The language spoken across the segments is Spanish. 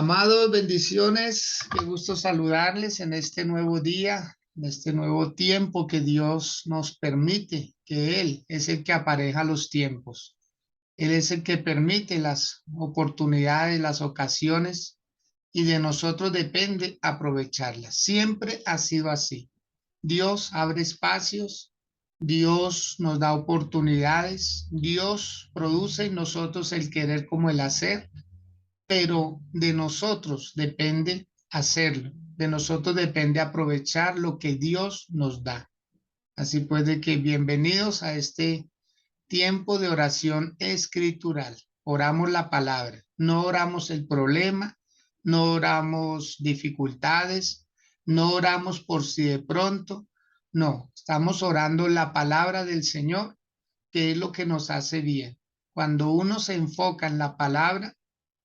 Amados, bendiciones, qué gusto saludarles en este nuevo día, en este nuevo tiempo que Dios nos permite, que Él es el que apareja los tiempos. Él es el que permite las oportunidades, las ocasiones, y de nosotros depende aprovecharlas. Siempre ha sido así. Dios abre espacios, Dios nos da oportunidades, Dios produce en nosotros el querer como el hacer, pero de nosotros depende hacerlo, de nosotros depende aprovechar lo que Dios nos da. Así pues, de que bienvenidos a este tiempo de oración escritural. Oramos la palabra, no oramos el problema, no oramos dificultades, no oramos por si de pronto, no, estamos orando la palabra del Señor, que es lo que nos hace bien. Cuando uno se enfoca en la palabra,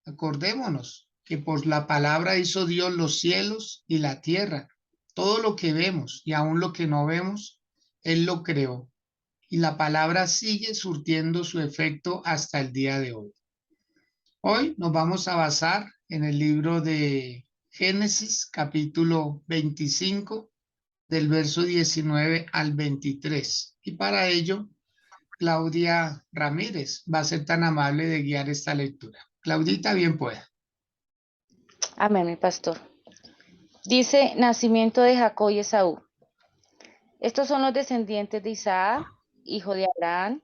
acordémonos que por la palabra hizo Dios los cielos y la tierra. Todo lo que vemos y aún lo que no vemos, Él lo creó. Y la palabra sigue surtiendo su efecto hasta el día de hoy. Hoy nos vamos a basar en el libro de Génesis, capítulo 25, del verso 19 al 23. Y para ello, Claudia Ramírez va a ser tan amable de guiar esta lectura. Claudita, bien pueda. Amén, mi pastor. Dice, nacimiento de Jacob y Esaú. Estos son los descendientes de Isaac, hijo de Abraham.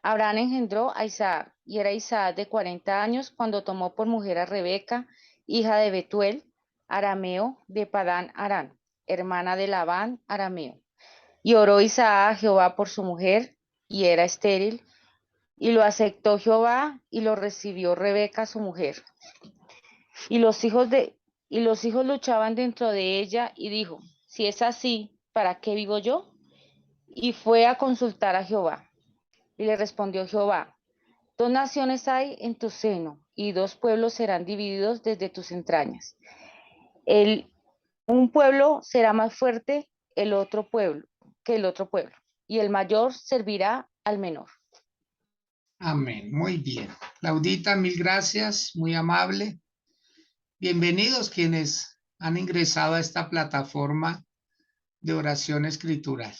Abraham engendró a Isaac, y era Isaac de 40 años cuando tomó por mujer a Rebeca, hija de Betuel, arameo, de Padán Aram, hermana de Labán, arameo. Y oró Isaac a Jehová por su mujer, y era estéril, y lo aceptó Jehová, y lo recibió Rebeca su mujer. Y los hijos luchaban dentro de ella, y dijo, si es así, ¿para qué vivo yo? Y fue a consultar a Jehová. Y le respondió Jehová, dos naciones hay en tu seno, y dos pueblos serán divididos desde tus entrañas. Un pueblo será más fuerte que el otro pueblo, y el mayor servirá al menor. Amén. Muy bien. Claudita, mil gracias. Muy amable. Bienvenidos quienes han ingresado a esta plataforma de oración escritural.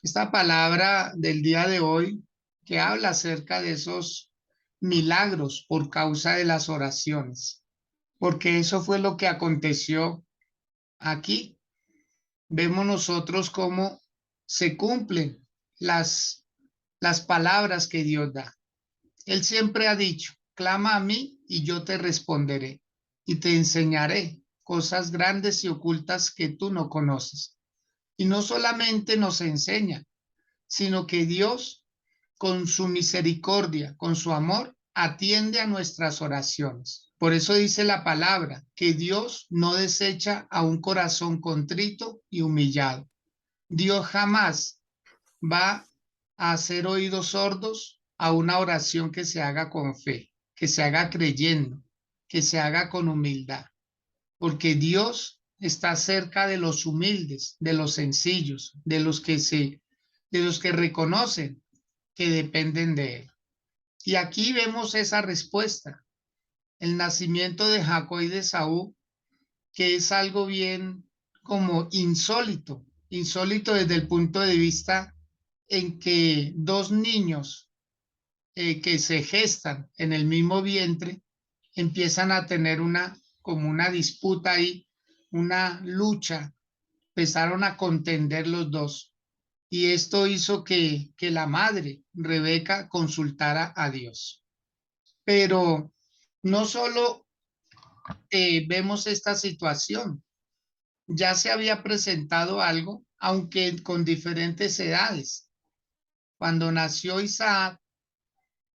Esta palabra del día de hoy que habla acerca de esos milagros por causa de las oraciones, porque eso fue lo que aconteció aquí. Vemos nosotros cómo se cumplen las palabras que Dios da. Él siempre ha dicho, clama a mí y yo te responderé y te enseñaré cosas grandes y ocultas que tú no conoces. Y no solamente nos enseña, sino que Dios, con su misericordia, con su amor, atiende a nuestras oraciones. Por eso dice la palabra, que Dios no desecha a un corazón contrito y humillado. Dios jamás va a hacer oídos sordos a una oración que se haga con fe, que se haga creyendo, que se haga con humildad, porque Dios está cerca de los humildes, de los sencillos, de los que reconocen que dependen de Él. Y aquí vemos esa respuesta, el nacimiento de Jacob y de Esaú, que es algo bien como insólito, insólito desde el punto de vista en que dos niños que se gestan en el mismo vientre empiezan a tener como una disputa ahí, una lucha, empezaron a contender los dos. Y esto hizo que la madre, Rebeca, consultara a Dios. Pero no solo vemos esta situación, ya se había presentado algo, aunque con diferentes edades. Cuando nació Isaac,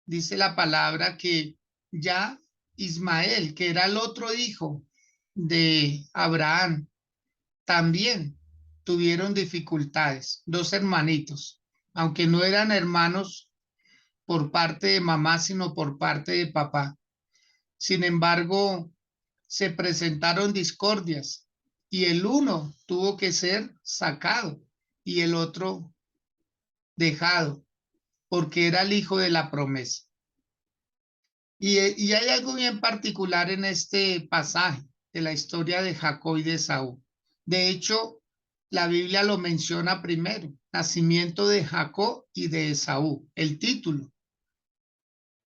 dice la palabra que ya Ismael, que era el otro hijo de Abraham, también tuvieron dificultades, dos hermanitos, aunque no eran hermanos por parte de mamá, sino por parte de papá. Sin embargo, se presentaron discordias y el uno tuvo que ser sacado y el otro dejado, porque era el hijo de la promesa. Y hay algo bien particular en este pasaje de la historia de Jacob y de Esaú. De hecho, la Biblia lo menciona primero, nacimiento de Jacob y de Esaú, el título,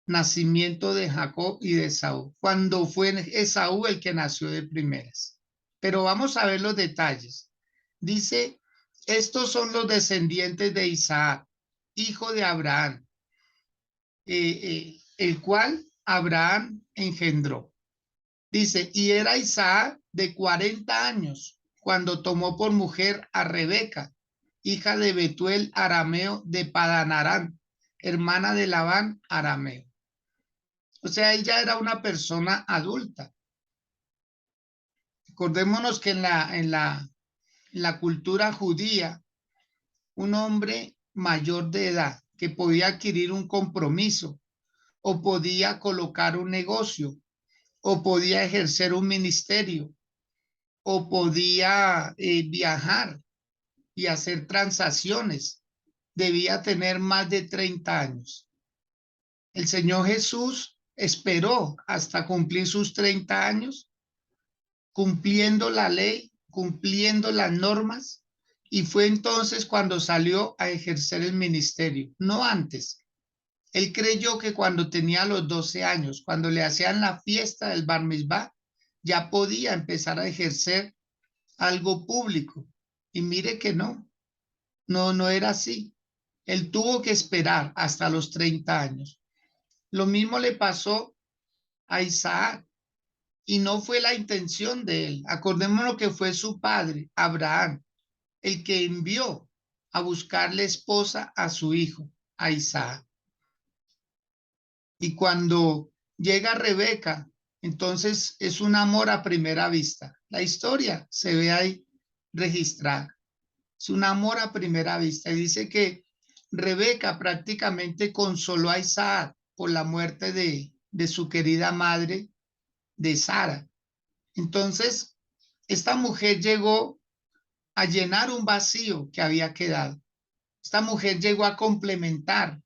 nacimiento de Jacob y de Esaú, cuando fue Esaú el que nació de primeras. Pero vamos a ver los detalles. Dice, estos son los descendientes de Isaac, hijo de Abraham, el cual Abraham engendró. Dice, y era Isaac de 40 años cuando tomó por mujer a Rebeca, hija de Betuel arameo de Padan Aram, hermana de Labán arameo. O sea, ella era una persona adulta. Acordémonos que en la cultura judía, un hombre mayor de edad que podía adquirir un compromiso o podía colocar un negocio o podía ejercer un ministerio o podía viajar y hacer transacciones, debía tener más de 30 años. El Señor Jesús esperó hasta cumplir sus 30 años, cumpliendo la ley, cumpliendo las normas, y fue entonces cuando salió a ejercer el ministerio, no antes. Él creyó que cuando tenía los 12 años, cuando le hacían la fiesta del Bar Mitzvah, ya podía empezar a ejercer algo público. Y mire que no era así. Él tuvo que esperar hasta los 30 años. Lo mismo le pasó a Isaac y no fue la intención de él. Acordémonos que fue su padre, Abraham, el que envió a buscarle esposa a su hijo, a Isaac. Y cuando llega Rebeca, entonces es un amor a primera vista. La historia se ve ahí registrada. Es un amor a primera vista. Y dice que Rebeca prácticamente consoló a Isaac por la muerte de su querida madre, de Sara. Entonces, esta mujer llegó a llenar un vacío que había quedado. Esta mujer llegó a complementar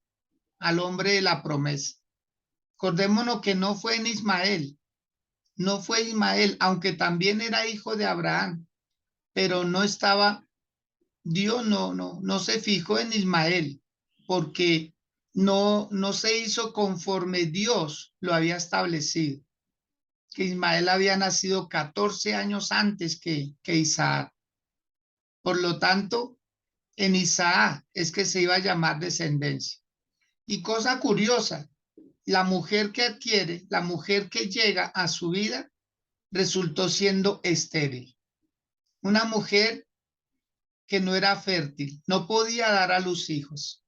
al hombre de la promesa. Acordémonos que no fue en Ismael, no fue Ismael, aunque también era hijo de Abraham, pero no estaba, Dios no se fijó en Ismael, porque no se hizo conforme Dios lo había establecido, que Ismael había nacido 14 años antes que Isaac. Por lo tanto, en Isaac es que se iba a llamar descendencia. Y cosa curiosa, la mujer que adquiere, la mujer que llega a su vida, resultó siendo estéril. Una mujer que no era fértil, no podía dar a luz hijos.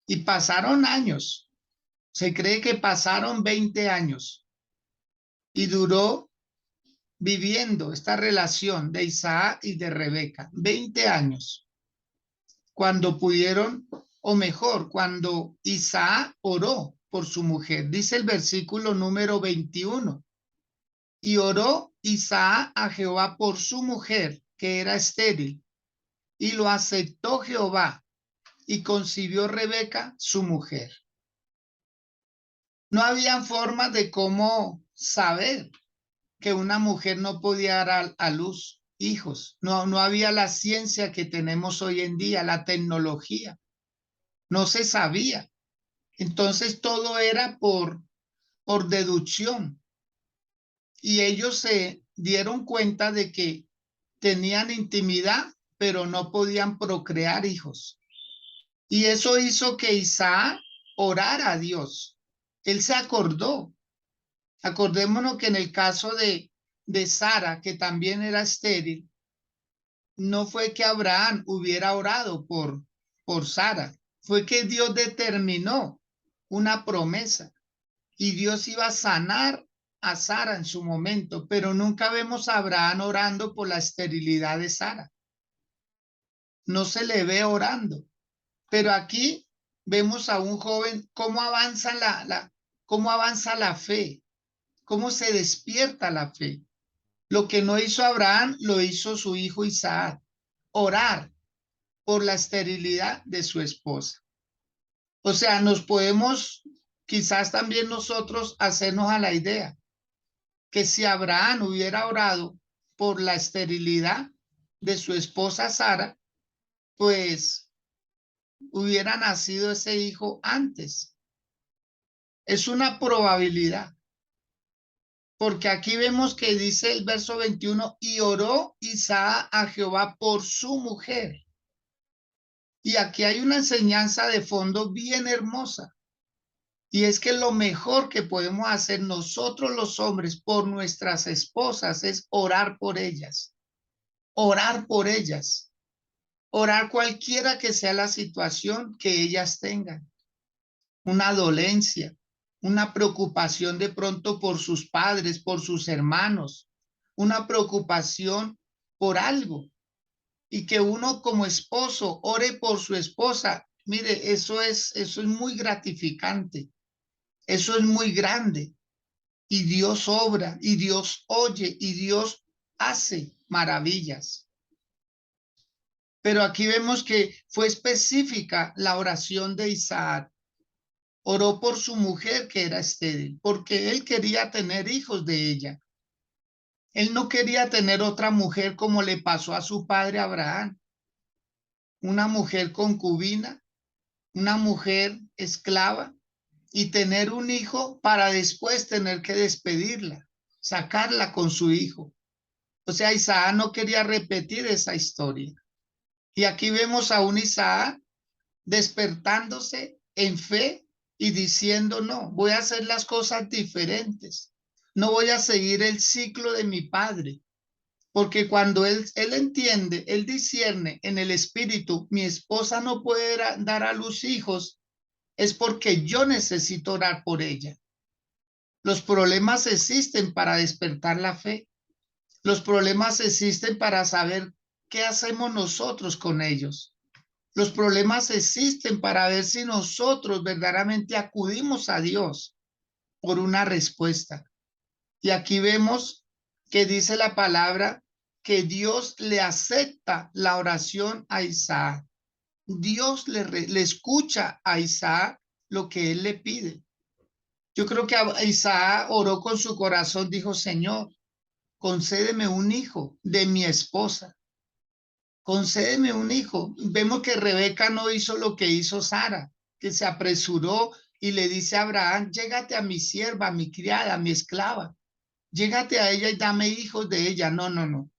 Y pasaron años, se cree que pasaron 20 años y duró viviendo esta relación de Isaac y de Rebeca, 20 años, cuando pudieron, o mejor, cuando Isaac oró por su mujer. Dice el versículo número 21, y oró Isaac a Jehová por su mujer, que era estéril, y lo aceptó Jehová, y concibió Rebeca, su mujer. No había forma de cómo saber que una mujer no podía dar a luz hijos. No había la ciencia que tenemos hoy en día, la tecnología. No se sabía. Entonces todo era por deducción. Y ellos se dieron cuenta de que tenían intimidad, pero no podían procrear hijos. Y eso hizo que Isaac orara a Dios. Él se acordó. Acordémonos que en el caso de Sara, que también era estéril, no fue que Abraham hubiera orado por Sara, fue que Dios determinó una promesa y Dios iba a sanar a Sara en su momento, pero nunca vemos a Abraham orando por la esterilidad de Sara. No se le ve orando, pero aquí vemos a un joven cómo avanza cómo avanza la fe, cómo se despierta la fe. Lo que no hizo Abraham, lo hizo su hijo Isaac, orar por la esterilidad de su esposa. O sea, nos podemos quizás también nosotros hacernos a la idea que si Abraham hubiera orado por la esterilidad de su esposa Sara, pues hubiera nacido ese hijo antes. Es una probabilidad, porque aquí vemos que dice el verso 21, y oró Isaac a Jehová por su mujer. Y aquí hay una enseñanza de fondo bien hermosa. Y es que lo mejor que podemos hacer nosotros los hombres por nuestras esposas es orar por ellas. Orar por ellas. Orar cualquiera que sea la situación que ellas tengan. Una dolencia, una preocupación de pronto por sus padres, por sus hermanos, una preocupación por algo. Y que uno como esposo ore por su esposa. Mire, eso es muy gratificante. Eso es muy grande. Y Dios obra, y Dios oye, y Dios hace maravillas. Pero aquí vemos que fue específica la oración de Isaac. Oró por su mujer que era estéril, porque él quería tener hijos de ella. Él no quería tener otra mujer como le pasó a su padre Abraham, una mujer concubina, una mujer esclava, y tener un hijo para después tener que despedirla, sacarla con su hijo. O sea, Isaac no quería repetir esa historia. Y aquí vemos a un Isaac despertándose en fe y diciendo, no, voy a hacer las cosas diferentes. No voy a seguir el ciclo de mi padre. Porque cuando él entiende, él discierne en el espíritu, mi esposa no puede dar a luz hijos, es porque yo necesito orar por ella. Los problemas existen para despertar la fe. Los problemas existen para saber qué hacemos nosotros con ellos. Los problemas existen para ver si nosotros verdaderamente acudimos a Dios por una respuesta. Y aquí vemos que dice la palabra que Dios le acepta la oración a Isaac. Dios le escucha a Isaac lo que él le pide. Yo creo que Isaac oró con su corazón, dijo, Señor, concédeme un hijo de mi esposa. Concédeme un hijo. Vemos que Rebeca no hizo lo que hizo Sara, que se apresuró y le dice a Abraham, llégate a mi sierva, a mi criada, a mi esclava. Llégate a ella y dame hijos de ella. No, no, no.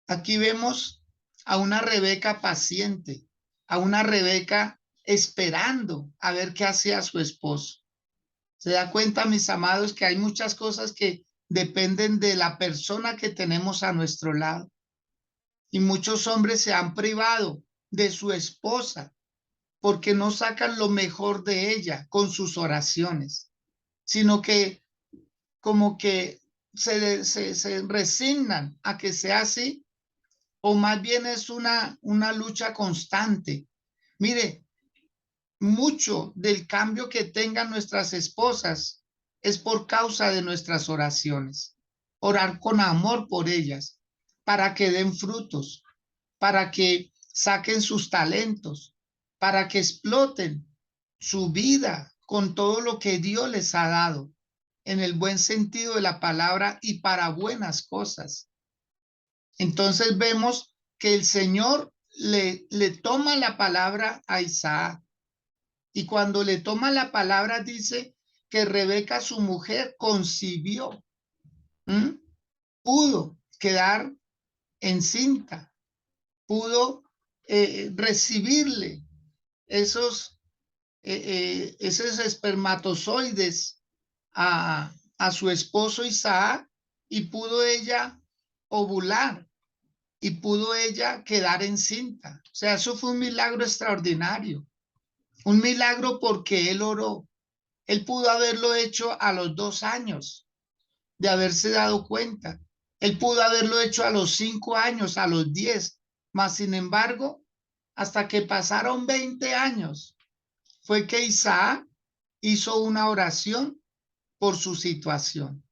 Aquí vemos a una Rebeca paciente, a una Rebeca esperando a ver qué hacía su esposo. Se da cuenta, mis amados, que hay muchas cosas que dependen de la persona que tenemos a nuestro lado. Y muchos hombres se han privado de su esposa porque no sacan lo mejor de ella con sus oraciones, sino que como que se resignan a que sea así, o más bien es una lucha constante. Mire, mucho del cambio que tengan nuestras esposas es por causa de nuestras oraciones. Orar con amor por ellas, para que den frutos, para que saquen sus talentos, para que exploten su vida con todo lo que Dios les ha dado, en el buen sentido de la palabra y para buenas cosas. Entonces vemos que el Señor le toma la palabra a Isaac, y cuando le toma la palabra dice que Rebeca, su mujer, concibió, pudo quedar encinta, pudo recibirle esos espermatozoides a su esposo Isaac, y pudo ella ovular y pudo ella quedar encinta. O sea, eso fue un milagro extraordinario, un milagro porque él oró. Él pudo haberlo hecho a los 2 años de haberse dado cuenta. Él pudo haberlo hecho a los 5 años, a los 10, mas sin embargo, hasta que pasaron 20 años, fue que Isaac hizo una oración por su situación.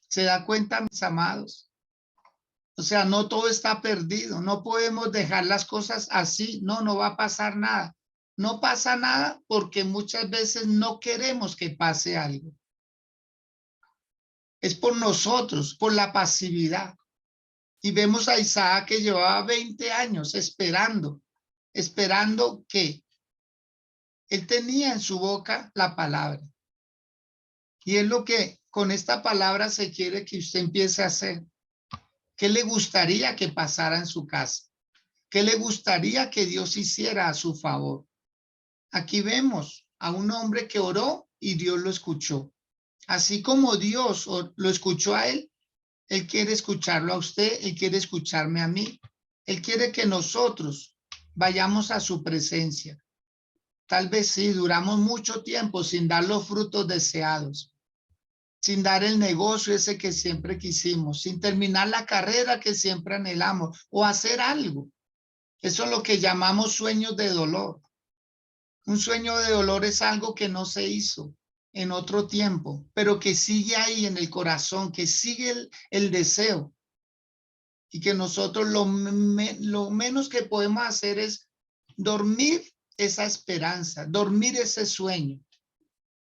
¿Se da cuenta, mis amados? O sea, no todo está perdido. No podemos dejar las cosas así. No, no va a pasar nada. no pasa nada porque muchas veces no queremos que pase algo. Es por nosotros, por la pasividad. Y vemos a Isaac que llevaba 20 años esperando que él tenía en su boca la palabra. Y es lo que con esta palabra se quiere que usted empiece a hacer. ¿Qué le gustaría que pasara en su casa? ¿Qué le gustaría que Dios hiciera a su favor? Aquí vemos a un hombre que oró y Dios lo escuchó. Así como Dios lo escuchó a él quiere escucharlo a usted, él quiere escucharme a mí. Él quiere que nosotros vayamos a su presencia. Tal vez sí, duramos mucho tiempo sin dar los frutos deseados, sin dar el negocio ese que siempre quisimos, sin terminar la carrera que siempre anhelamos o hacer algo. Eso es lo que llamamos sueños de dolor. Un sueño de dolor es algo que no se hizo en otro tiempo, pero que sigue ahí en el corazón, que sigue el deseo. Y que nosotros lo menos que podemos hacer es dormir esa esperanza, dormir ese sueño.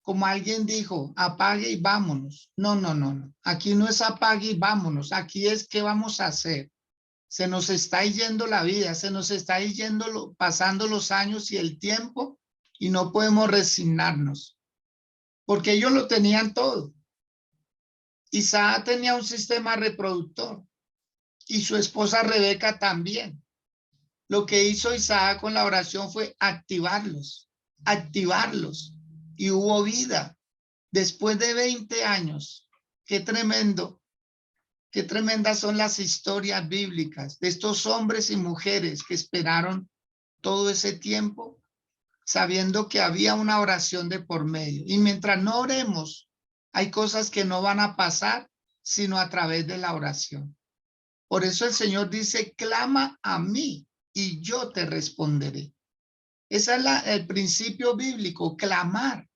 Como alguien dijo, apague y vámonos. No, no, no, no. Aquí no es apague y vámonos. Aquí es qué vamos a hacer. Se nos está yendo la vida, se nos está yendo, pasando los años y el tiempo y no podemos resignarnos. Porque ellos lo tenían todo. Isaac tenía un sistema reproductor y su esposa Rebeca también. Lo que hizo Isaac con la oración fue activarlos, y hubo vida. Después de 20 años, qué tremendo, qué tremendas son las historias bíblicas de estos hombres y mujeres que esperaron todo ese tiempo, sabiendo que había una oración de por medio. Y mientras no oremos, hay cosas que no van a pasar, sino a través de la oración. Por eso el Señor dice, clama a mí y yo te responderé. Ese es el principio bíblico, clamar,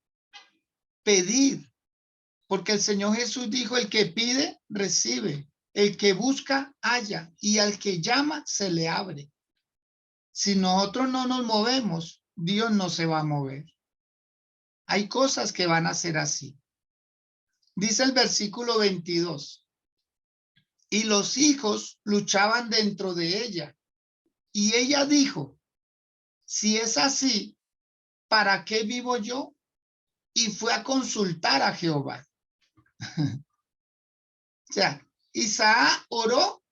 pedir, porque el Señor Jesús dijo, el que pide, recibe, el que busca, halla, y al que llama, se le abre. Si nosotros no nos movemos, Dios no se va a mover. Hay cosas que van a ser así. Dice el versículo 22, y los hijos luchaban dentro de ella, y ella dijo, si es así, ¿para qué vivo yo? Y fue a consultar a Jehová. O sea, Isaac oró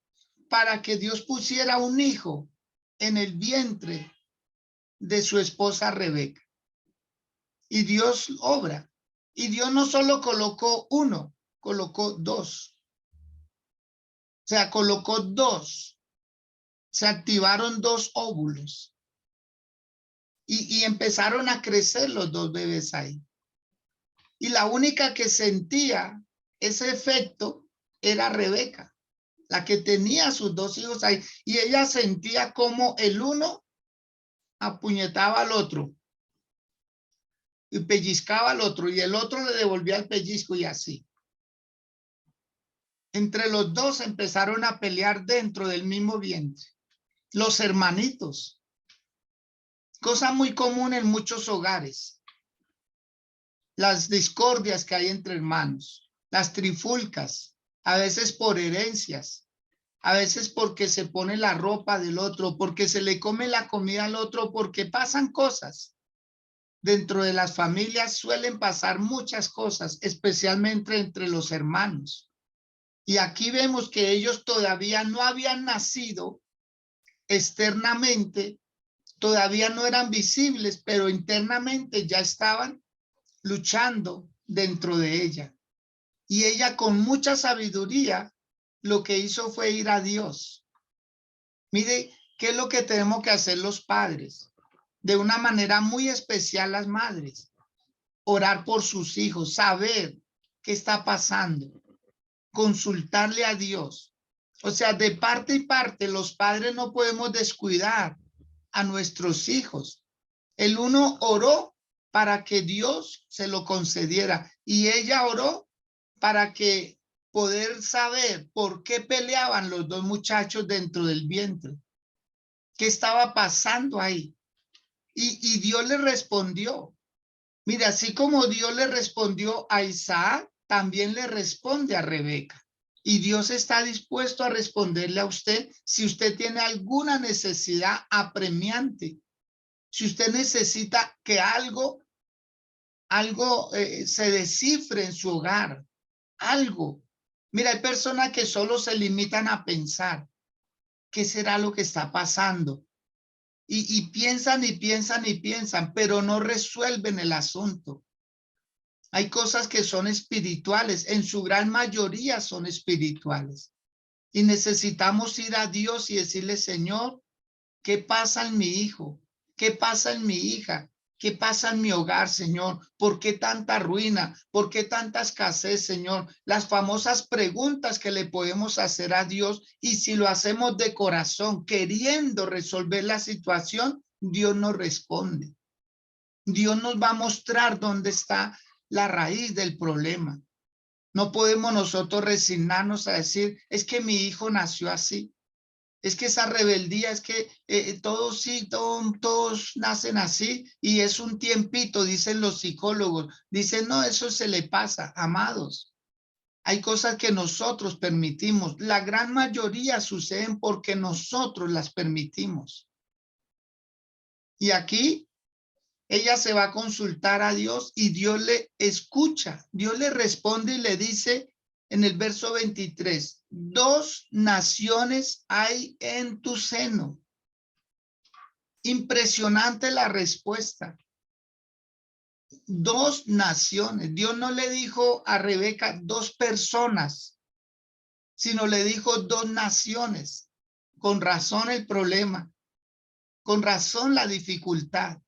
para que Dios pusiera un hijo en el vientre de su esposa Rebeca. Y Dios obra. Y Dios no solo colocó uno, colocó dos. O sea, colocó dos. Se activaron dos óvulos. Y empezaron a crecer los dos bebés ahí. Y la única que sentía ese efecto era Rebeca, la que tenía sus dos hijos ahí. Y ella sentía como el uno apuñetaba al otro y pellizcaba al otro y el otro le devolvía el pellizco y así. Entre los dos empezaron a pelear dentro del mismo vientre. Los hermanitos. Cosa muy común en muchos hogares. Las discordias que hay entre hermanos. Las trifulcas. A veces por herencias. A veces porque se pone la ropa del otro. Porque se le come la comida al otro. Porque pasan cosas. Dentro de las familias suelen pasar muchas cosas. Especialmente entre los hermanos. Y aquí vemos que ellos todavía no habían nacido externamente, todavía no eran visibles, pero internamente ya estaban luchando dentro de ella. Y ella con mucha sabiduría lo que hizo fue ir a Dios. Mire, ¿qué es lo que tenemos que hacer los padres? De una manera muy especial las madres. Orar por sus hijos, saber qué está pasando. Consultarle a Dios. O sea, de parte y parte, los padres no podemos descuidar a nuestros hijos. El uno oró para que Dios se lo concediera y ella oró para que poder saber por qué peleaban los dos muchachos dentro del vientre. ¿Qué estaba pasando ahí? Y Dios le respondió. Mira, así como Dios le respondió a Isaac, también le responde a Rebeca. Y Dios está dispuesto a responderle a usted si usted tiene alguna necesidad apremiante. Si usted necesita que algo se descifre en su hogar, algo. Mira, hay personas que solo se limitan a pensar qué será lo que está pasando. Y piensan y piensan y piensan, pero no resuelven el asunto. Hay cosas que son espirituales, en su gran mayoría son espirituales. Y necesitamos ir a Dios y decirle, Señor, ¿qué pasa en mi hijo? ¿Qué pasa en mi hija? ¿Qué pasa en mi hogar, Señor? ¿Por qué tanta ruina? ¿Por qué tanta escasez, Señor? Las famosas preguntas que le podemos hacer a Dios, y si lo hacemos de corazón, queriendo resolver la situación, Dios nos responde. Dios nos va a mostrar dónde está la raíz del problema. No podemos nosotros resignarnos a decir, es que mi hijo nació así. Es que esa rebeldía, es que todos sí, todos nacen así y es un tiempito, dicen los psicólogos. Dicen, no, eso se le pasa, amados. Hay cosas que nosotros permitimos. La gran mayoría suceden porque nosotros las permitimos. Y aquí ella se va a consultar a Dios y Dios le escucha. Dios le responde y le dice en el verso 23, 2 naciones hay en tu seno. Impresionante la respuesta. 2 naciones. Dios no le dijo a Rebeca 2 personas, sino le dijo 2 naciones. Con razón el problema, con razón la dificultad,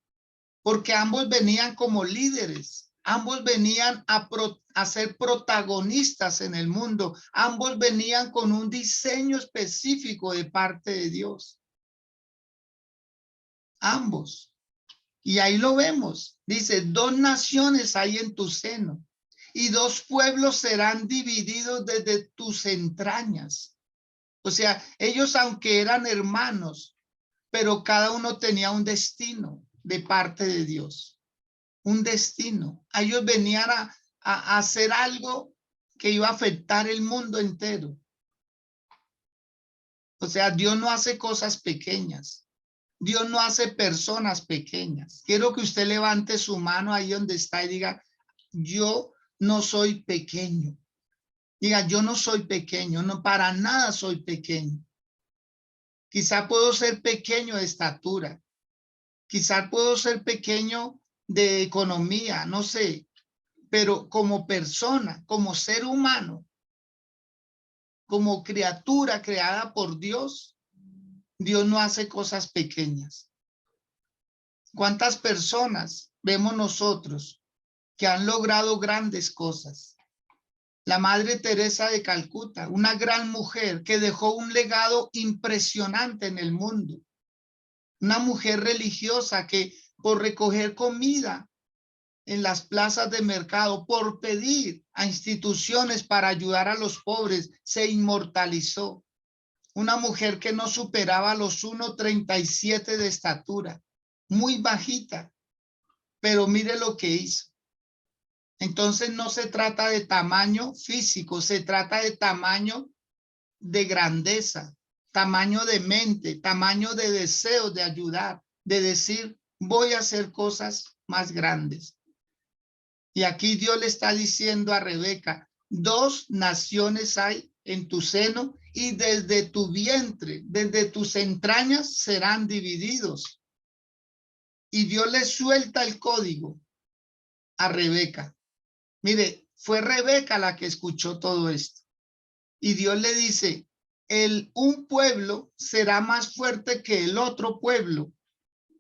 porque ambos venían como líderes, ambos venían a ser protagonistas en el mundo, ambos venían con un diseño específico de parte de Dios. Ambos. Y ahí lo vemos. Dice, 2 naciones hay en tu seno y 2 pueblos serán divididos desde tus entrañas. O sea, ellos aunque eran hermanos, pero cada uno tenía un destino de parte de Dios. Un destino. Ellos venían a hacer algo que iba a afectar el mundo entero. O sea, Dios no hace cosas pequeñas. Dios no hace personas pequeñas. Quiero que usted levante su mano ahí donde está y diga, yo no soy pequeño. Diga, yo no soy pequeño, no, para nada soy pequeño. Quizá puedo ser pequeño de estatura. Quizá puedo ser pequeño de economía, no sé. Pero como persona, como ser humano, como criatura creada por Dios, Dios no hace cosas pequeñas. ¿Cuántas personas vemos nosotros que han logrado grandes cosas? La Madre Teresa de Calcuta, una gran mujer que dejó un legado impresionante en el mundo. Una mujer religiosa que por recoger comida en las plazas de mercado, por pedir a instituciones para ayudar a los pobres, se inmortalizó. Una mujer que no superaba los 1,37 de estatura, muy bajita, pero mire lo que hizo. Entonces no se trata de tamaño físico, se trata de tamaño de grandeza, tamaño de mente, tamaño de deseo de ayudar, de decir, voy a hacer cosas más grandes. Y aquí Dios le está diciendo a Rebeca, 2 naciones hay en tu seno y desde tu vientre, desde tus entrañas serán divididos. Y Dios le suelta el código a Rebeca. Mire, fue Rebeca la que escuchó todo esto. Y Dios le dice, un pueblo será más fuerte que el otro pueblo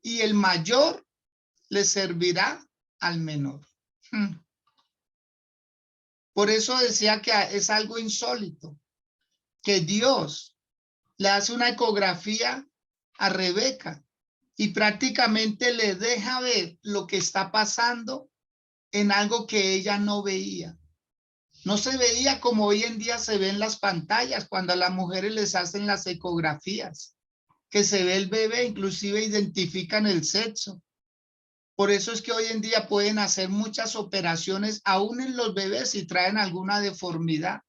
y el mayor le servirá al menor. Por eso decía que es algo insólito, que Dios le hace una ecografía a Rebeca y prácticamente le deja ver lo que está pasando en algo que ella no veía. No se veía como hoy en día se ven las pantallas cuando a las mujeres les hacen las ecografías, que se ve el bebé, inclusive identifican el sexo. Por eso es que hoy en día pueden hacer muchas operaciones, aún en los bebés, si traen alguna deformidad,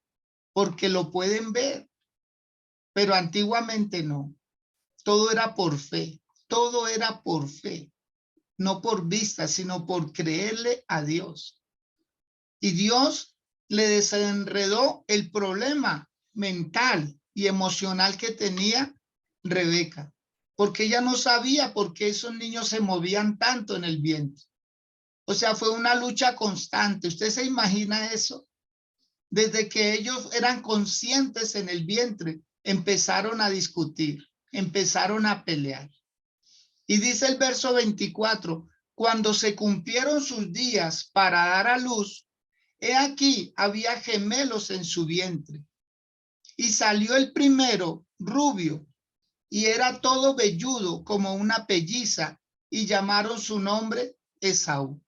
porque lo pueden ver. Pero antiguamente no. Todo era por fe. Todo era por fe. No por vista, sino por creerle a Dios. Y Dios le desenredó el problema mental y emocional que tenía Rebeca, porque ella no sabía por qué esos niños se movían tanto en el vientre. O sea, fue una lucha constante. ¿Usted se imagina eso? Desde que ellos eran conscientes en el vientre, empezaron a discutir, empezaron a pelear. Y dice el verso 24, cuando se cumplieron sus días para dar a luz, he aquí había gemelos en su vientre. Y salió el primero rubio y era todo velludo como una pelliza y llamaron su nombre Esaú.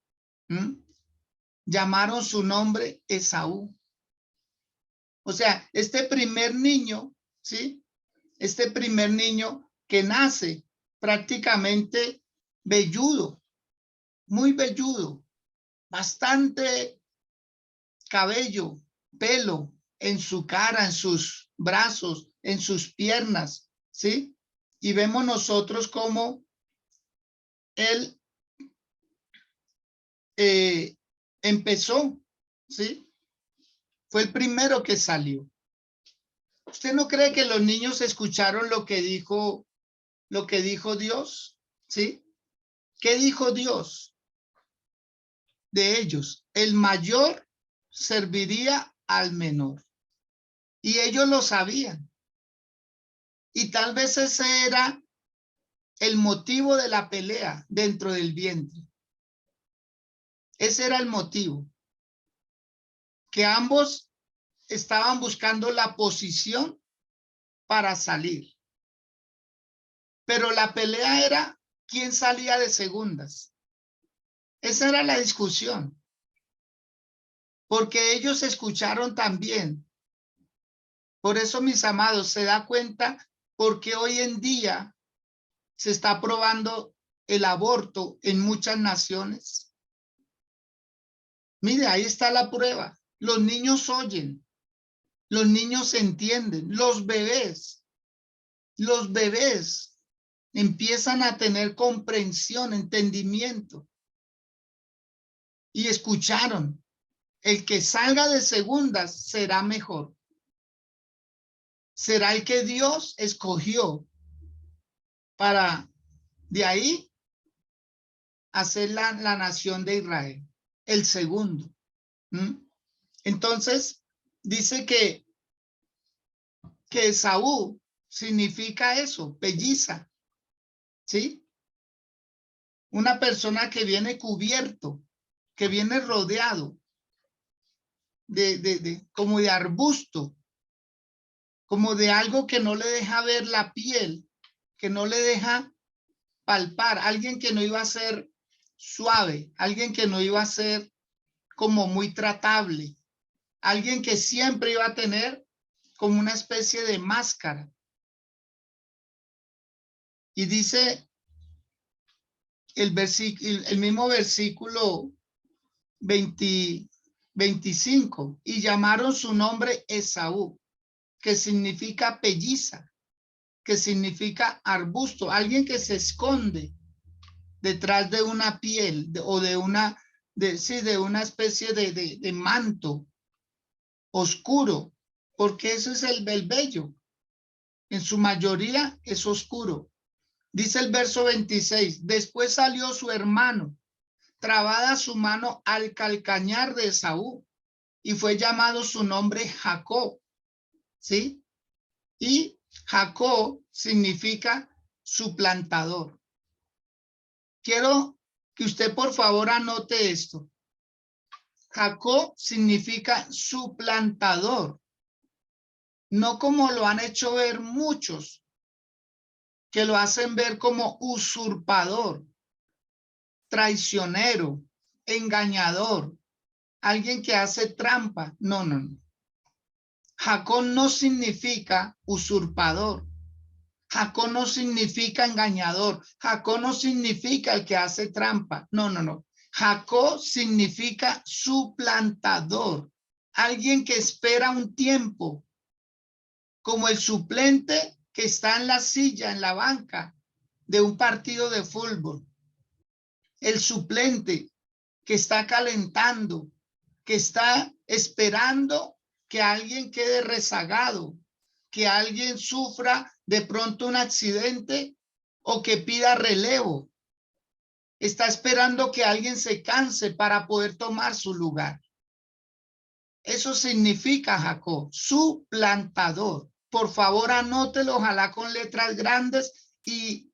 Llamaron su nombre Esaú. O sea, este primer niño, ¿sí? Este primer niño que nace prácticamente velludo, muy velludo, bastante cabello, pelo en su cara, en sus brazos, en sus piernas, ¿sí? Y vemos nosotros cómo él empezó, ¿sí? Fue el primero que salió. ¿Usted no cree que los niños escucharon lo que dijo Dios? ¿Sí? ¿Qué dijo Dios de ellos? El mayor serviría al menor. Y ellos lo sabían. Y tal vez ese era el motivo de la pelea dentro del vientre. Ese era el motivo. Que ambos estaban buscando la posición para salir. Pero la pelea era quién salía de segundas. Esa era la discusión. Porque ellos escucharon también. Por eso, mis amados, se da cuenta porque hoy en día se está aprobando el aborto en muchas naciones. Mire, ahí está la prueba. Los niños oyen, los niños entienden, los bebés empiezan a tener comprensión, entendimiento. Y escucharon, el que salga de segundas será mejor. Será el que Dios escogió para de ahí hacer la nación de Israel. El segundo. Entonces, dice que Esaú significa eso, pelliza, ¿sí? Una persona que viene cubierto, que viene rodeado como de arbusto, como de algo que no le deja ver la piel, que no le deja palpar, alguien que no iba a ser suave, alguien que no iba a ser como muy tratable, alguien que siempre iba a tener como una especie de máscara. Y dice el mismo versículo 25, y llamaron su nombre Esaú, que significa pelliza, que significa arbusto, alguien que se esconde detrás de una piel o de una especie de manto oscuro, porque eso es el vello. En su mayoría es oscuro. Dice el verso 26, después salió su hermano, trabada su mano al calcañar de Esaú, y fue llamado su nombre Jacob, ¿sí? Y Jacob significa suplantador. Quiero que usted por favor anote esto. Jacob significa suplantador, no como lo han hecho ver muchos, que lo hacen ver como usurpador, traicionero, engañador, alguien que hace trampa. No, no, no. Jacob no significa usurpador. Jacob no significa engañador. Jacob no significa el que hace trampa. No, no, no. Jacob significa suplantador. Alguien que espera un tiempo, como el suplente que está en la silla, en la banca de un partido de fútbol. El suplente que está calentando, que está esperando que alguien quede rezagado, que alguien sufra de pronto un accidente o que pida relevo. Está esperando que alguien se canse para poder tomar su lugar. Eso significa Jacob, suplantador. Por favor, anótelo, ojalá con letras grandes, y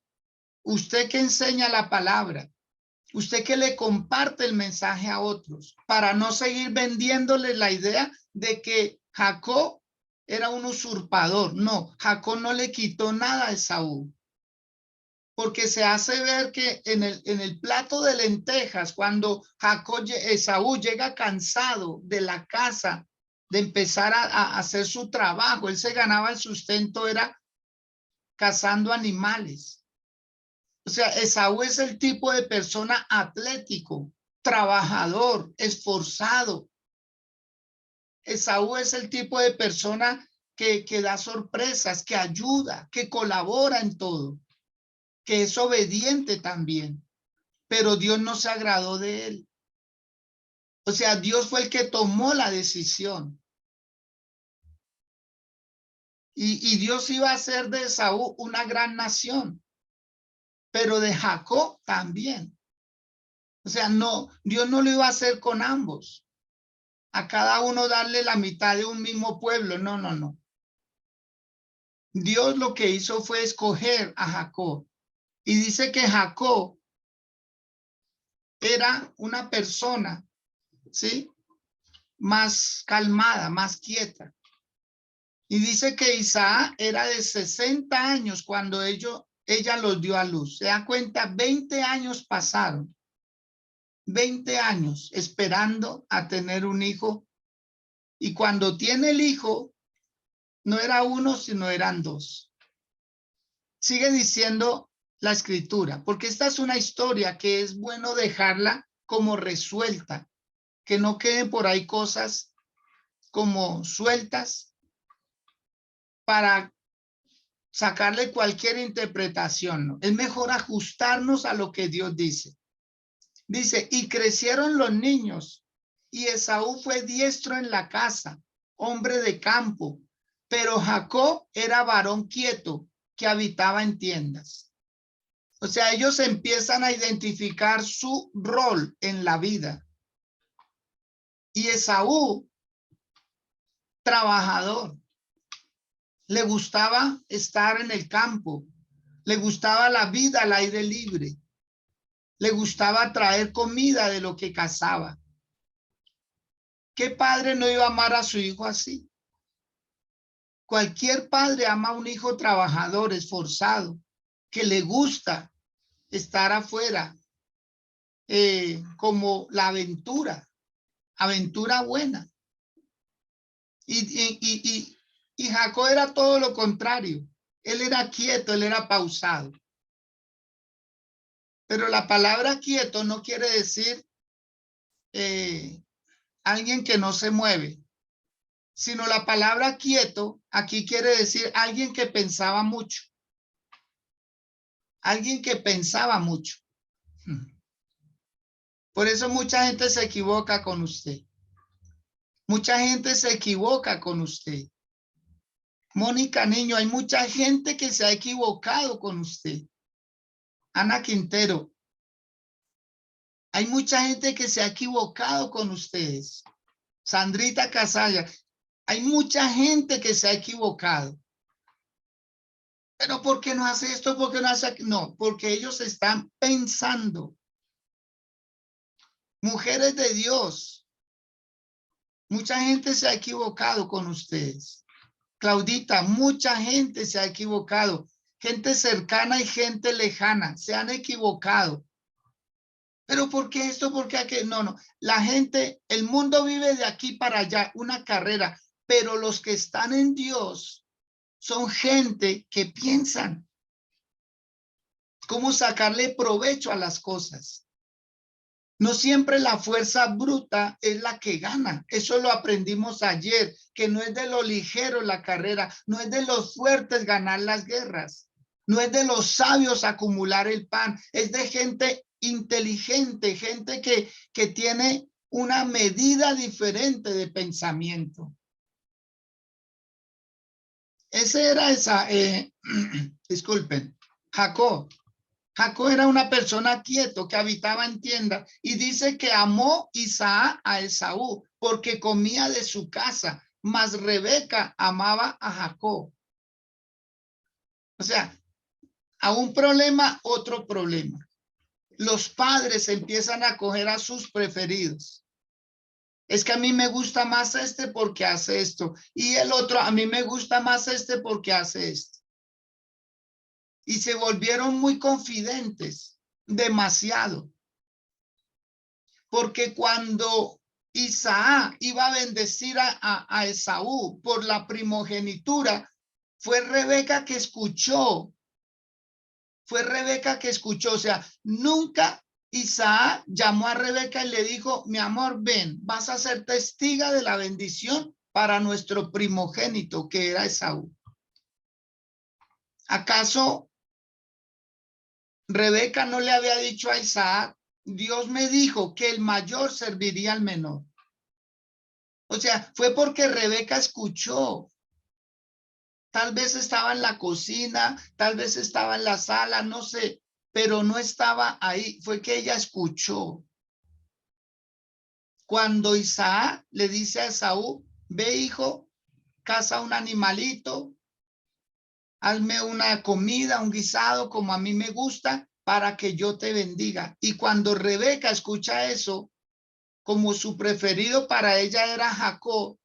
usted que enseña la palabra, usted que le comparte el mensaje a otros, para no seguir vendiéndole la idea de que Jacob era un usurpador. No, Jacob no le quitó nada a Esaú, porque se hace ver que en el plato de lentejas, cuando Esaú llega cansado de la casa, de empezar a hacer su trabajo, él se ganaba el sustento, era cazando animales. O sea, Esaú es el tipo de persona atlético, trabajador, esforzado. Esaú es el tipo de persona que da sorpresas, que ayuda, que colabora en todo, que es obediente también. Pero Dios no se agradó de él. O sea, Dios fue el que tomó la decisión. Y Dios iba a hacer de Esaú una gran nación, pero de Jacob también. O sea, no, Dios no lo iba a hacer con ambos. A cada uno darle la mitad de un mismo pueblo. No, no, no. Dios lo que hizo fue escoger a Jacob. Y dice que Jacob era una persona, ¿sí?, más calmada, más quieta. Y dice que Isaac era de 60 años cuando ella los dio a luz. Se da cuenta, 20 años pasaron. 20 años esperando a tener un hijo. Y cuando tiene el hijo, no era uno, sino eran dos. Sigue diciendo la escritura, porque esta es una historia que es bueno dejarla como resuelta, que no queden por ahí cosas como sueltas para sacarle cualquier interpretación, ¿no? Es mejor ajustarnos a lo que Dios dice. Dice, y crecieron los niños, y Esaú fue diestro en la casa, hombre de campo, pero Jacob era varón quieto, que habitaba en tiendas. O sea, ellos empiezan a identificar su rol en la vida. Y Esaú, trabajador, le gustaba estar en el campo, le gustaba la vida al aire libre, le gustaba traer comida de lo que cazaba. ¿Qué padre no iba a amar a su hijo así? Cualquier padre ama a un hijo trabajador, esforzado, que le gusta estar afuera, como la aventura buena. Y Jacob era todo lo contrario. Él era quieto, él era pausado. Pero la palabra quieto no quiere decir alguien que no se mueve, sino la palabra quieto aquí quiere decir alguien que pensaba mucho. Alguien que pensaba mucho. Por eso mucha gente se equivoca con usted. Mucha gente se equivoca con usted. Mónica Niño, hay mucha gente que se ha equivocado con usted. Ana Quintero, hay mucha gente que se ha equivocado con ustedes. Sandrita Casalla, hay mucha gente que se ha equivocado. Pero ¿por qué no hace esto? ¿Por qué no hace aquello? No, porque ellos están pensando. Mujeres de Dios, mucha gente se ha equivocado con ustedes. Claudita, mucha gente se ha equivocado. Gente cercana y gente lejana se han equivocado. ¿Pero por qué esto? ¿Por qué aquello? No, no. La gente, el mundo vive de aquí para allá, una carrera. Pero los que están en Dios son gente que piensan. cómo sacarle provecho a las cosas. No siempre la fuerza bruta es la que gana. Eso lo aprendimos ayer, que no es de lo ligero la carrera, no es de los fuertes ganar las guerras, no es de los sabios acumular el pan, es de gente inteligente, gente que tiene una medida diferente de pensamiento. Ese era disculpen, Jacob. Jacob era una persona quieto que habitaba en tienda y dice que amó Isaac a Esaú porque comía de su casa, mas Rebeca amaba a Jacob. O sea, a un problema, otro problema. Los padres empiezan a coger a sus preferidos. Es que a mí me gusta más este porque hace esto. Y el otro, a mí me gusta más este porque hace esto. Y se volvieron muy confidentes, demasiado. Porque cuando Isaac iba a bendecir a Esaú por la primogenitura, fue Rebeca que escuchó. Fue Rebeca que escuchó. O sea, nunca Isaac llamó a Rebeca y le dijo, mi amor, ven, vas a ser testiga de la bendición para nuestro primogénito, que era Esaú. ¿Acaso Rebeca no le había dicho a Isaac, Dios me dijo que el mayor serviría al menor? O sea, fue porque Rebeca escuchó. Tal vez estaba en la cocina, tal vez estaba en la sala, no sé, pero no estaba ahí. Fue que ella escuchó. Cuando Isaac le dice a Esaú, ve hijo, caza un animalito, hazme una comida, un guisado como a mí me gusta para que yo te bendiga. Y cuando Rebeca escucha eso, como su preferido para ella era Jacob,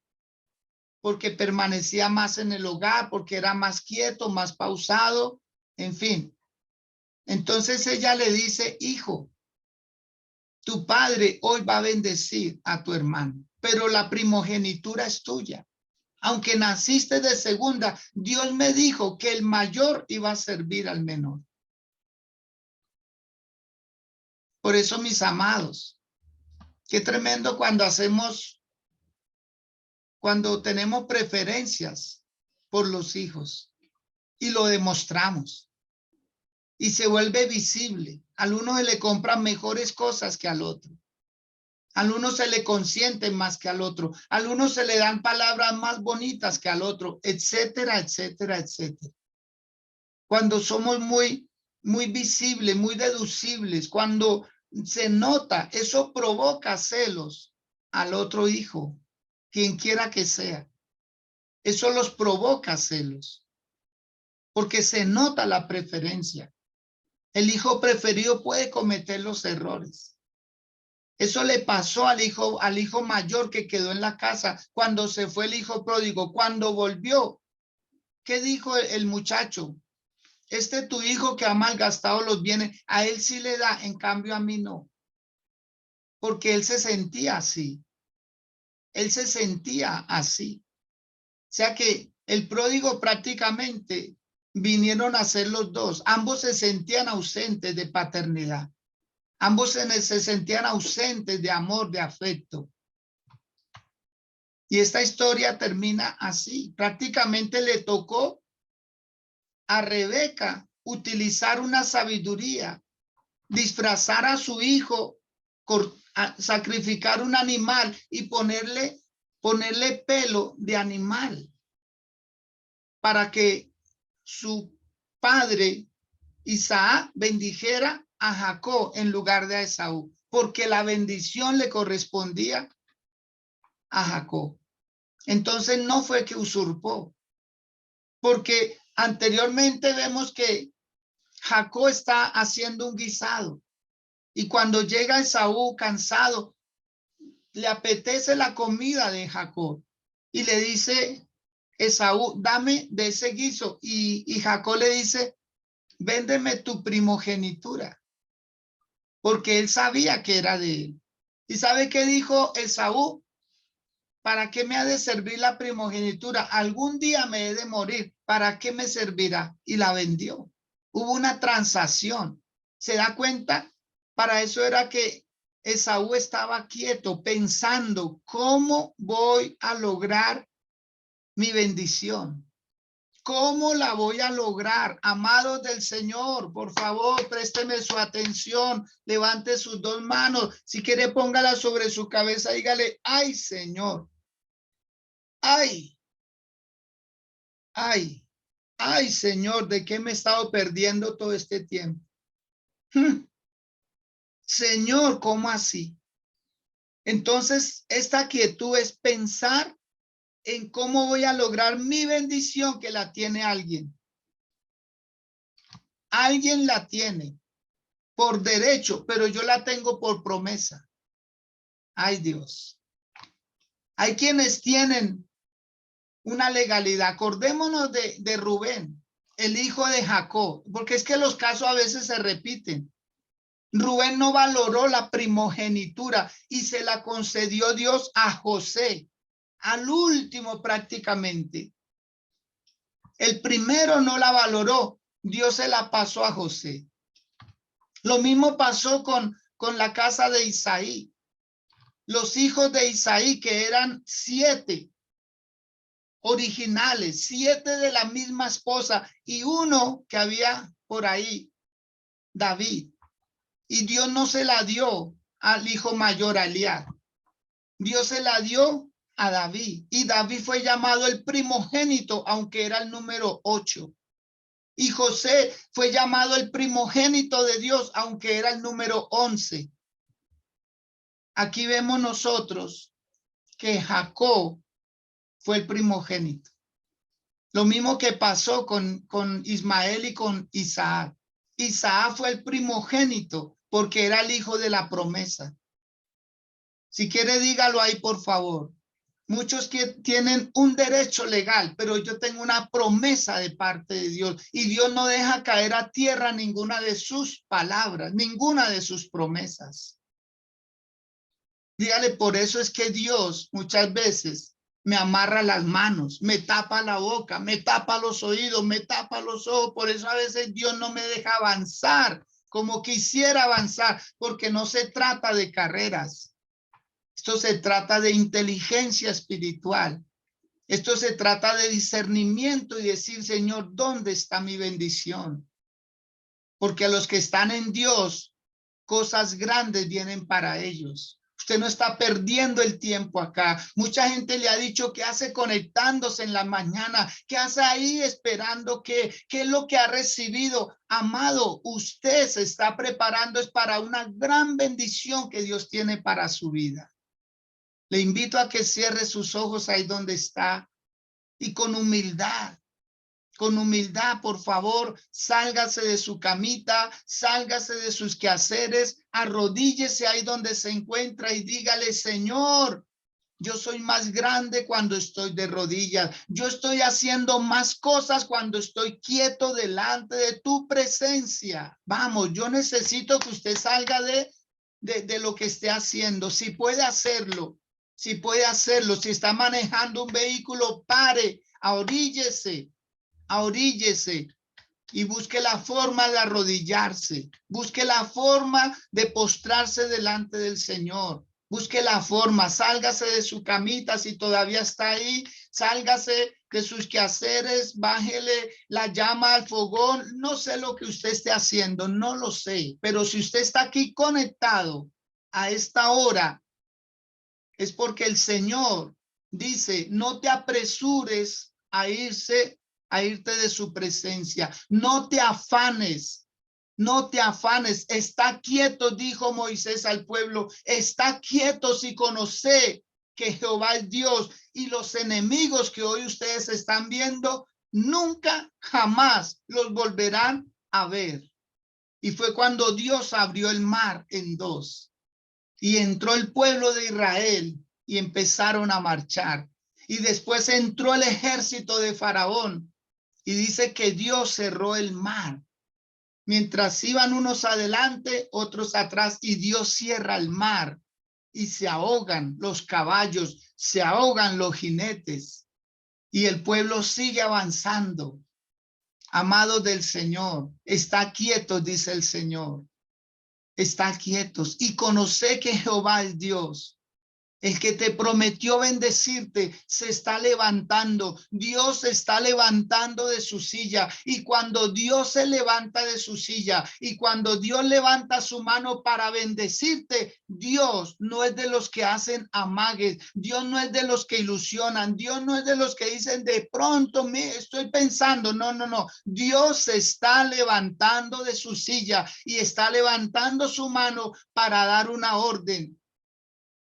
porque permanecía más en el hogar, porque era más quieto, más pausado, en fin. Entonces ella le dice, hijo, tu padre hoy va a bendecir a tu hermano, pero la primogenitura es tuya. Aunque naciste de segunda, Dios me dijo que el mayor iba a servir al menor. Por eso, mis amados, qué tremendo cuando tenemos preferencias por los hijos y lo demostramos y se vuelve visible. Al uno se le compran mejores cosas que al otro. Al uno se le consienten más que al otro. Al uno se le dan palabras más bonitas que al otro, etcétera, etcétera, etcétera. Cuando somos muy visibles, muy deducibles, cuando se nota, eso provoca celos al otro hijo, quien quiera que sea. Eso los provoca celos, porque se nota la preferencia. El hijo preferido puede cometer los errores. Eso le pasó al hijo mayor que quedó en la casa cuando se fue el hijo pródigo. Cuando volvió, ¿qué dijo el muchacho? Tu hijo que ha malgastado los bienes, a él sí le da, en cambio a mí no. Porque él se sentía así. Él se sentía así. O sea que el pródigo prácticamente vinieron a ser los dos. Ambos se sentían ausentes de paternidad. Ambos se sentían ausentes de amor, de afecto. Y esta historia termina así. Prácticamente le tocó a Rebeca utilizar una sabiduría, disfrazar a su hijo, sacrificar un animal y ponerle pelo de animal para que su padre Isaac bendijera a Jacob en lugar de a Esaú, porque la bendición le correspondía a Jacob. Entonces no fue que usurpó, porque anteriormente vemos que Jacob está haciendo un guisado y cuando llega Esaú cansado, le apetece la comida de Jacob y le dice Esaú, dame de ese guiso, y Jacob le dice, véndeme tu primogenitura, porque él sabía que era de él. ¿Y sabe qué dijo Esaú? ¿Para qué me ha de servir la primogenitura? Algún día me he de morir. ¿Para qué me servirá? Y la vendió. Hubo una transacción. ¿Se da cuenta? Para eso era que Esaú estaba quieto, pensando, ¿cómo voy a lograr mi bendición? ¿Cómo la voy a lograr? Amados del Señor, por favor, présteme su atención, levante sus dos manos. Si quiere, póngala sobre su cabeza, dígale, ay, Señor, ay, ay, ay, Señor, ¿de qué me he estado perdiendo todo este tiempo? Señor, ¿cómo así? Entonces, esta quietud es pensar en cómo voy a lograr mi bendición que la tiene alguien. Alguien la tiene por derecho, pero yo la tengo por promesa. Ay, Dios. Hay quienes tienen una legalidad. Acordémonos de Rubén, el hijo de Jacob, porque es que los casos a veces se repiten. Rubén no valoró la primogenitura y se la concedió Dios a José, al último prácticamente. El primero no la valoró, Dios se la pasó a José. Lo mismo pasó con la casa de Isaí. Los hijos de Isaí, que eran 7 originales, 7 de la misma esposa y uno que había por ahí, David. Y Dios no se la dio al hijo mayor, Eliab. Dios se la dio a David. Y David fue llamado el primogénito, aunque era el número 8. Y José fue llamado el primogénito de Dios, aunque era el número 11. Aquí vemos nosotros que Jacob fue el primogénito. Lo mismo que pasó con Ismael y con Isaac. Isaac fue el primogénito porque era el hijo de la promesa. Si quiere, dígalo ahí, por favor. Muchos que tienen un derecho legal, pero yo tengo una promesa de parte de Dios y Dios no deja caer a tierra ninguna de sus palabras, ninguna de sus promesas. Dígale, por eso es que Dios muchas veces me amarra las manos, me tapa la boca, me tapa los oídos, me tapa los ojos. Por eso a veces Dios no me deja avanzar como quisiera avanzar, porque no se trata de carreras. Esto se trata de inteligencia espiritual. Esto se trata de discernimiento y decir, Señor, ¿dónde está mi bendición? Porque a los que están en Dios, cosas grandes vienen para ellos. Usted no está perdiendo el tiempo acá. Mucha gente le ha dicho que hace conectándose en la mañana, que hace ahí esperando qué es lo que ha recibido. Amado, usted se está preparando es para una gran bendición que Dios tiene para su vida. Le invito a que cierre sus ojos ahí donde está y con humildad, por favor, sálgase de su camita, sálgase de sus quehaceres, arrodíllese ahí donde se encuentra y dígale, Señor, yo soy más grande cuando estoy de rodillas. Yo estoy haciendo más cosas cuando estoy quieto delante de tu presencia. Vamos, yo necesito que usted salga de lo que esté haciendo. Si puede hacerlo, si está manejando un vehículo, pare, ahoríllese y busque la forma de arrodillarse, busque la forma de postrarse delante del Señor, busque la forma, sálgase de su camita si todavía está ahí, sálgase de sus quehaceres, bájele la llama al fogón, no sé lo que usted esté haciendo, no lo sé, pero si usted está aquí conectado a esta hora, es porque el Señor dice, no te apresures a irte de su presencia. No te afanes, está quieto, dijo Moisés al pueblo, está quieto si conoce que Jehová es Dios y los enemigos que hoy ustedes están viendo, nunca jamás los volverán a ver. Y fue cuando Dios abrió el mar en dos y entró el pueblo de Israel y empezaron a marchar. Y después entró el ejército de Faraón y dice que Dios cerró el mar. Mientras iban unos adelante, otros atrás, y Dios cierra el mar y se ahogan los caballos, se ahogan los jinetes y el pueblo sigue avanzando. Amados del Señor, está quietos, dice el Señor. Está quietos y conoce que Jehová es Dios. El que te prometió bendecirte se está levantando. Dios se está levantando de su silla. Y cuando Dios se levanta de su silla y cuando Dios levanta su mano para bendecirte, Dios no es de los que hacen amagues. Dios no es de los que ilusionan. Dios no es de los que dicen de pronto me estoy pensando. No, no, no. Dios se está levantando de su silla y está levantando su mano para dar una orden.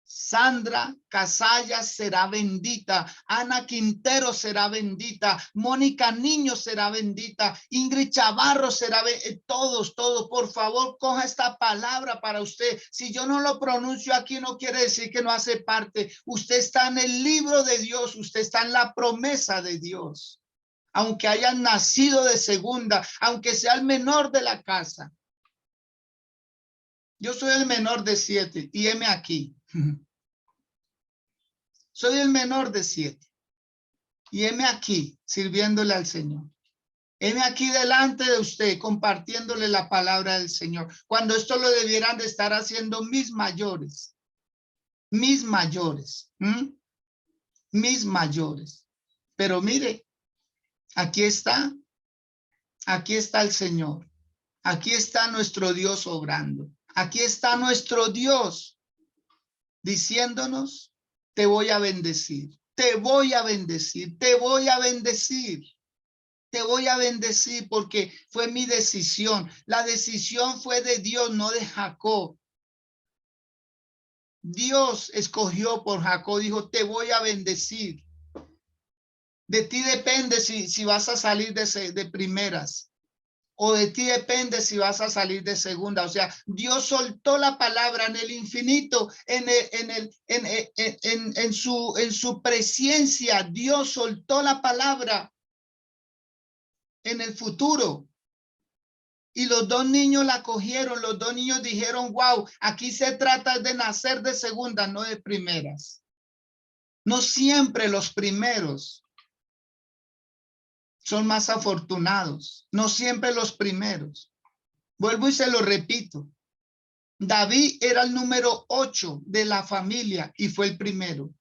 Sandra Casallas será bendita, Ana Quintero será bendita, Mónica Niño será bendita, Ingrid Chavarro será bendita, todos, por favor, coja esta palabra para usted. Si yo no lo pronuncio aquí, no quiere decir que no hace parte. Usted está en el libro de Dios, usted está en la promesa de Dios. Aunque hayan nacido de segunda, aunque sea el menor de la casa. Yo soy el menor de 7 y heme aquí. Soy el menor de 7 y heme aquí sirviéndole al Señor. Heme aquí delante de usted compartiéndole la palabra del Señor. Cuando esto lo debieran de estar haciendo mis mayores. Mis mayores. Mis mayores. Pero mire, aquí está. Aquí está el Señor. Aquí está nuestro Dios obrando. Aquí está nuestro Dios diciéndonos, te voy a bendecir. Te voy a bendecir, te voy a bendecir, te voy a bendecir porque fue mi decisión. La decisión fue de Dios, no de Jacob. Dios escogió por Jacob, dijo, te voy a bendecir. De ti depende si vas a salir de primeras. O de ti depende si vas a salir de segunda. O sea, Dios soltó la palabra en el infinito, en su presencia. Dios soltó la palabra en el futuro. Y los dos niños la cogieron. Los dos niños dijeron, wow, aquí se trata de nacer de segunda, no de primeras. No siempre los primeros son más afortunados. No siempre los primeros. Vuelvo y se lo repito. David era el número 8 de la familia y fue el primero.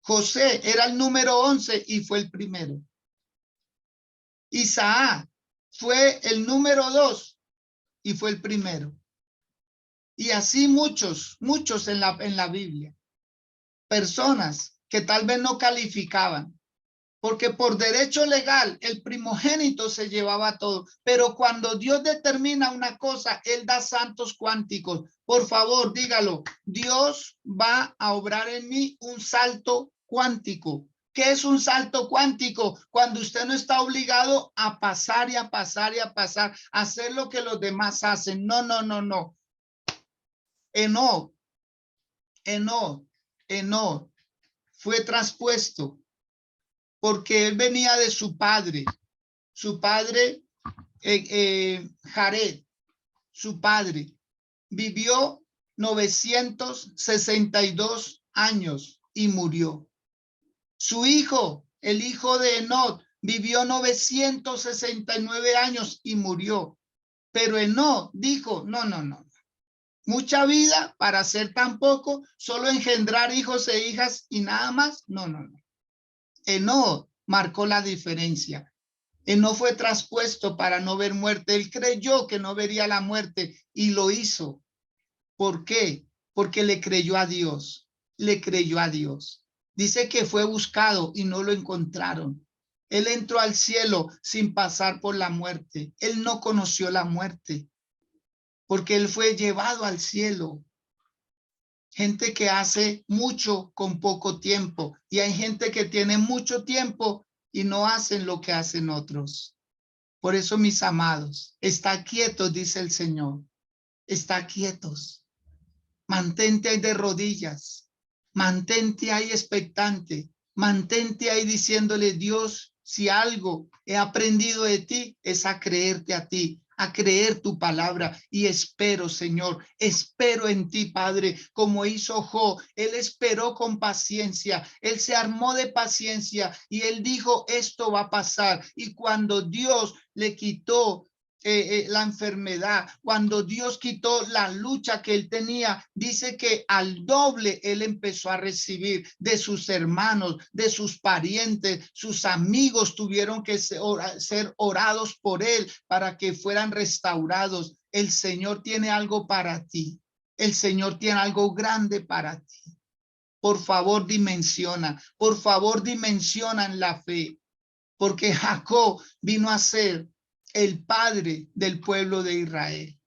José era el número 11 y fue el primero. Isaac fue el número 2 y fue el primero. Y así muchos en la Biblia. Personas que tal vez no calificaban. Porque por derecho legal el primogénito se llevaba todo. Pero cuando Dios determina una cosa, Él da saltos cuánticos. Por favor, dígalo. Dios va a obrar en mí un salto cuántico. ¿Qué es un salto cuántico? Cuando usted no está obligado a pasar y a pasar y a pasar, a hacer lo que los demás hacen. No, no, no, no. Enoc fue traspuesto porque él venía de su padre Jared, su padre, vivió 962 años y murió. Su hijo, el hijo de Enoc, vivió 969 años y murió. Pero Enoc dijo, no, mucha vida para ser tan poco, solo engendrar hijos e hijas y nada más. No. Enoc marcó la diferencia. Él no fue traspuesto para no ver muerte. Él creyó que no vería la muerte y lo hizo. ¿Por qué? Porque le creyó a Dios. Le creyó a Dios. Dice que fue buscado y no lo encontraron. Él entró al cielo sin pasar por la muerte. Él no conoció la muerte porque él fue llevado al cielo. Gente que hace mucho con poco tiempo y hay gente que tiene mucho tiempo y no hacen lo que hacen otros. Por eso, mis amados, está quietos, dice el Señor. Está quietos. Mantente ahí de rodillas. Mantente ahí expectante. Mantente ahí diciéndole, Dios, si algo he aprendido de ti, es a creerte a ti, a creer tu palabra y espero, Señor, espero en ti, Padre, como hizo Job. Él esperó con paciencia, él se armó de paciencia y él dijo, esto va a pasar. Y cuando Dios le quitó la enfermedad, cuando Dios quitó la lucha que él tenía, dice que al doble él empezó a recibir de sus hermanos, de sus parientes, sus amigos tuvieron que ser orados por él para que fueran restaurados. El Señor tiene algo para ti. El Señor tiene algo grande para ti. Por favor, dimensiona en la fe, porque Jacob vino a ser el padre del pueblo de Israel,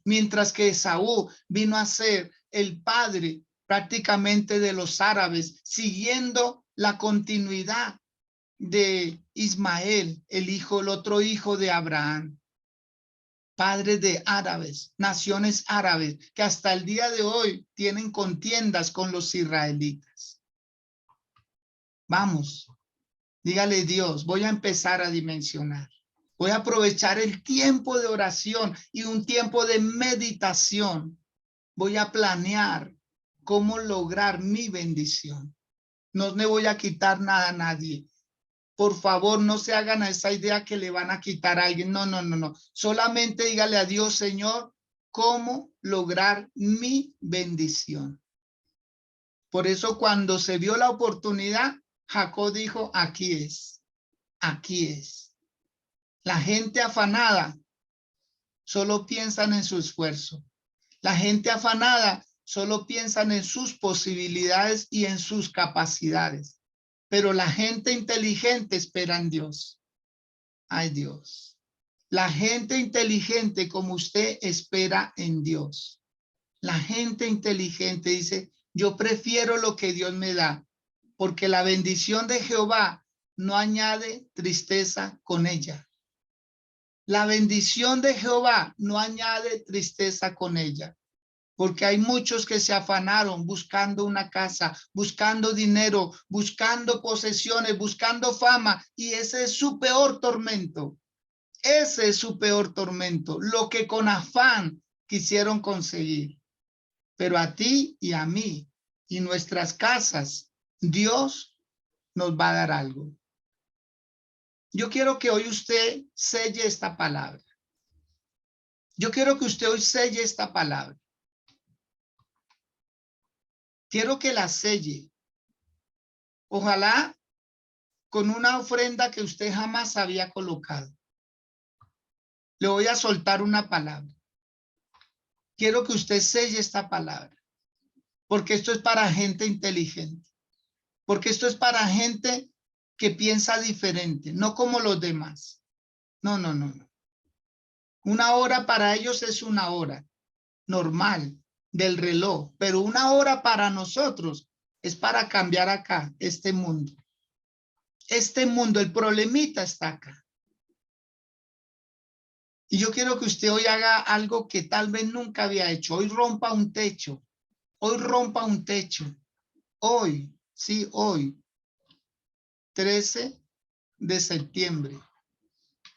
mientras que Esaú vino a ser el padre prácticamente de los árabes, siguiendo la continuidad de Ismael, el otro hijo de Abraham, padre de árabes, naciones árabes, que hasta el día de hoy tienen contiendas con los israelitas. Vamos. Dígale, Dios, voy a empezar a dimensionar. Voy a aprovechar el tiempo de oración y un tiempo de meditación. Voy a planear cómo lograr mi bendición. No le voy a quitar nada a nadie. Por favor, no se hagan a esa idea que le van a quitar a alguien. No, no, no, no. Solamente dígale a Dios, Señor, cómo lograr mi bendición. Por eso cuando se vio la oportunidad, Jacob dijo, aquí es, aquí es. La gente afanada solo piensan en su esfuerzo. La gente afanada solo piensan en sus posibilidades y en sus capacidades. Pero la gente inteligente espera en Dios. Ay, Dios. La gente inteligente como usted espera en Dios. La gente inteligente dice, yo prefiero lo que Dios me da, porque la bendición de Jehová no añade tristeza con ella. La bendición de Jehová no añade tristeza con ella, porque hay muchos que se afanaron buscando una casa, buscando dinero, buscando posesiones, buscando fama, y ese es su peor tormento. Ese es su peor tormento, lo que con afán quisieron conseguir. Pero a ti y a mí y nuestras casas, Dios nos va a dar algo. Yo quiero que hoy usted selle esta palabra. Yo quiero que usted hoy selle esta palabra. Quiero que la selle. Ojalá con una ofrenda que usted jamás había colocado. Le voy a soltar una palabra. Quiero que usted selle esta palabra. Porque esto es para gente inteligente. Porque esto es para gente que piensa diferente, no como los demás. No, no, no, no. Una hora para ellos es una hora normal del reloj, pero una hora para nosotros es para cambiar acá este mundo. Este mundo, el problemita está acá. Y yo quiero que usted hoy haga algo que tal vez nunca había hecho. Hoy rompa un techo. Hoy rompa un techo. Hoy, sí, hoy, 13 de septiembre.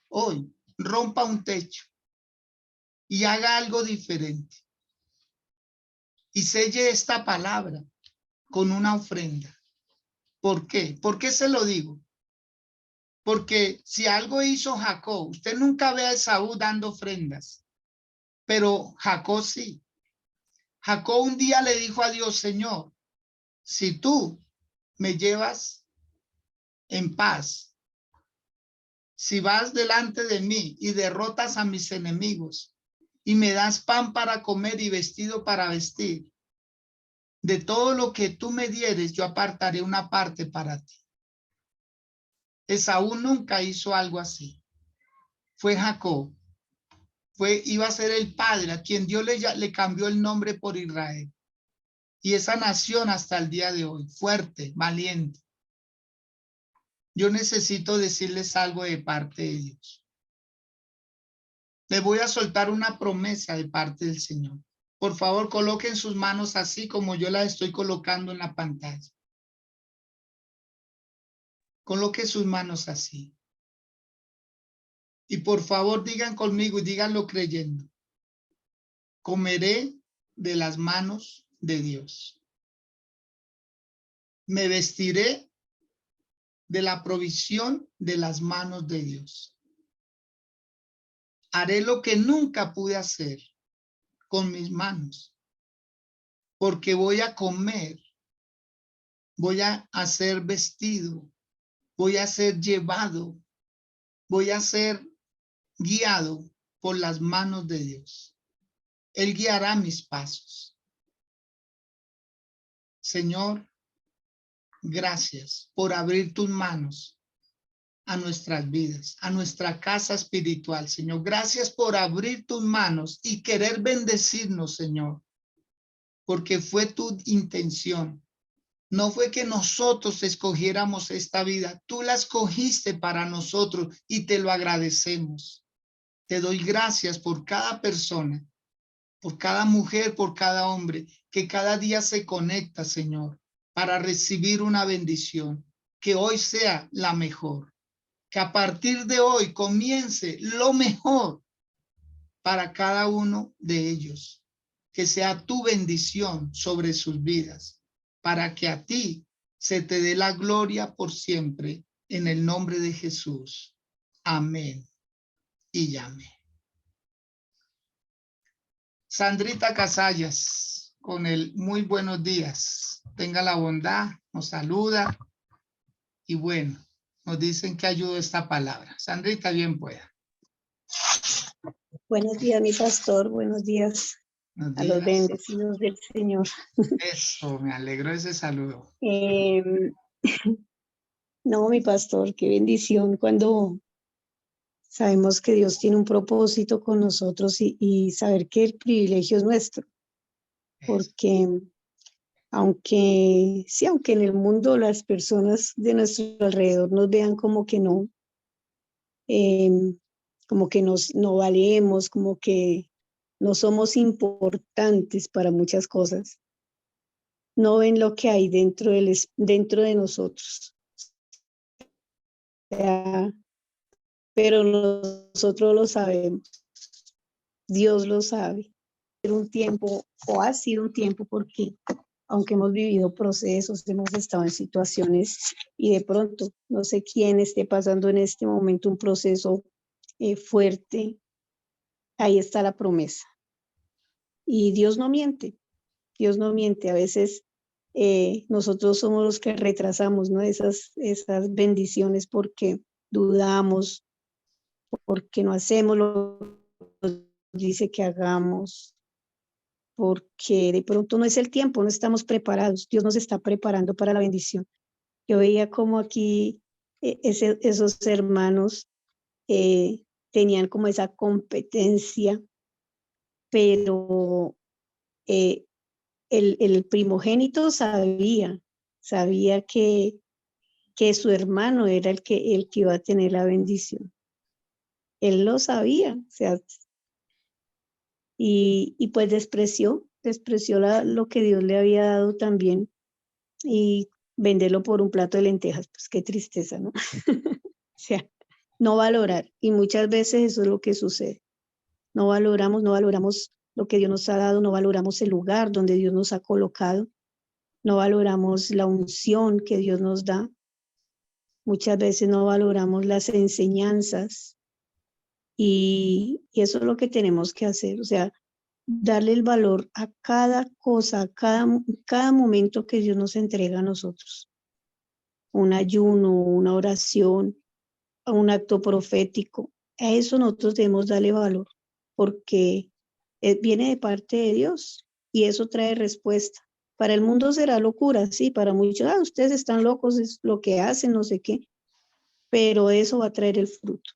Hoy, rompa un techo y haga algo diferente. Y selle esta palabra con una ofrenda. ¿Por qué? ¿Por qué se lo digo? Porque si algo hizo Jacob, usted nunca ve a Esaú dando ofrendas, pero Jacob sí. Jacob un día le dijo a Dios, Señor, si tú me llevas en paz, si vas delante de mí y derrotas a mis enemigos y me das pan para comer y vestido para vestir, de todo lo que tú me dieres, yo apartaré una parte para ti. Esaú nunca hizo algo así. Fue Jacob. Iba a ser el padre a quien Dios le cambió el nombre por Israel. Y esa nación hasta el día de hoy, fuerte, valiente. Yo necesito decirles algo de parte de Dios. Le voy a soltar una promesa de parte del Señor. Por favor, coloquen sus manos así como yo las estoy colocando en la pantalla. Coloque sus manos así. Y por favor digan conmigo y díganlo creyendo. Comeré de las manos de Dios. Me vestiré de la provisión de las manos de Dios. Haré lo que nunca pude hacer con mis manos, porque voy a comer, voy a ser vestido, voy a ser llevado, voy a ser guiado por las manos de Dios. Él guiará mis pasos. Señor, gracias por abrir tus manos a nuestras vidas, a nuestra casa espiritual, Señor. Gracias por abrir tus manos y querer bendecirnos, Señor, porque fue tu intención. No fue que nosotros escogiéramos esta vida, tú la escogiste para nosotros y te lo agradecemos. Te doy gracias por cada persona, por cada mujer, por cada hombre, que cada día se conecta, Señor, para recibir una bendición, que hoy sea la mejor. Que a partir de hoy comience lo mejor para cada uno de ellos. Que sea tu bendición sobre sus vidas, para que a ti se te dé la gloria por siempre, en el nombre de Jesús. Amén y amén. Sandrita Casallas, con el muy buenos días. Tenga la bondad, nos saluda y bueno, nos dicen que ayudó esta palabra. Sandrita, bien pueda. Buenos días, mi pastor. Buenos días Buenos a los días. bendecidos del Señor. Eso, me alegró ese saludo. No, mi pastor, qué bendición cuando sabemos que Dios tiene un propósito con nosotros y saber que el privilegio es nuestro. Porque aunque en el mundo las personas de nuestro alrededor nos vean como que no, no valemos, como que no somos importantes para muchas cosas, no ven lo que hay dentro de nosotros. O sea, pero nosotros lo sabemos, Dios lo sabe. Un tiempo, o ha sido un tiempo, porque aunque hemos vivido procesos, hemos estado en situaciones y de pronto, no sé quién esté pasando en este momento un proceso fuerte, ahí está la promesa. Y Dios no miente, a veces nosotros somos los que retrasamos, ¿no? Esas bendiciones porque dudamos, porque no hacemos lo que dice que hagamos, porque de pronto no es el tiempo, no estamos preparados. Dios nos está preparando para la bendición. Yo veía como aquí esos hermanos tenían como esa competencia, pero el primogénito sabía que su hermano era el que iba a tener la bendición. Él lo sabía, o sea, y pues despreció lo que Dios le había dado también y venderlo por un plato de lentejas, pues qué tristeza, ¿no? O sea, no valorar, y muchas veces eso es lo que sucede. No valoramos lo que Dios nos ha dado, no valoramos el lugar donde Dios nos ha colocado, no valoramos la unción que Dios nos da. Muchas veces no valoramos las enseñanzas y eso es lo que tenemos que hacer, o sea, darle el valor a cada cosa, a cada momento que Dios nos entrega a nosotros. Un ayuno, una oración, un acto profético, a eso nosotros debemos darle valor porque viene de parte de Dios y eso trae respuesta. Para el mundo será locura, sí, para muchos, ustedes están locos, es lo que hacen, no sé qué, pero eso va a traer el fruto.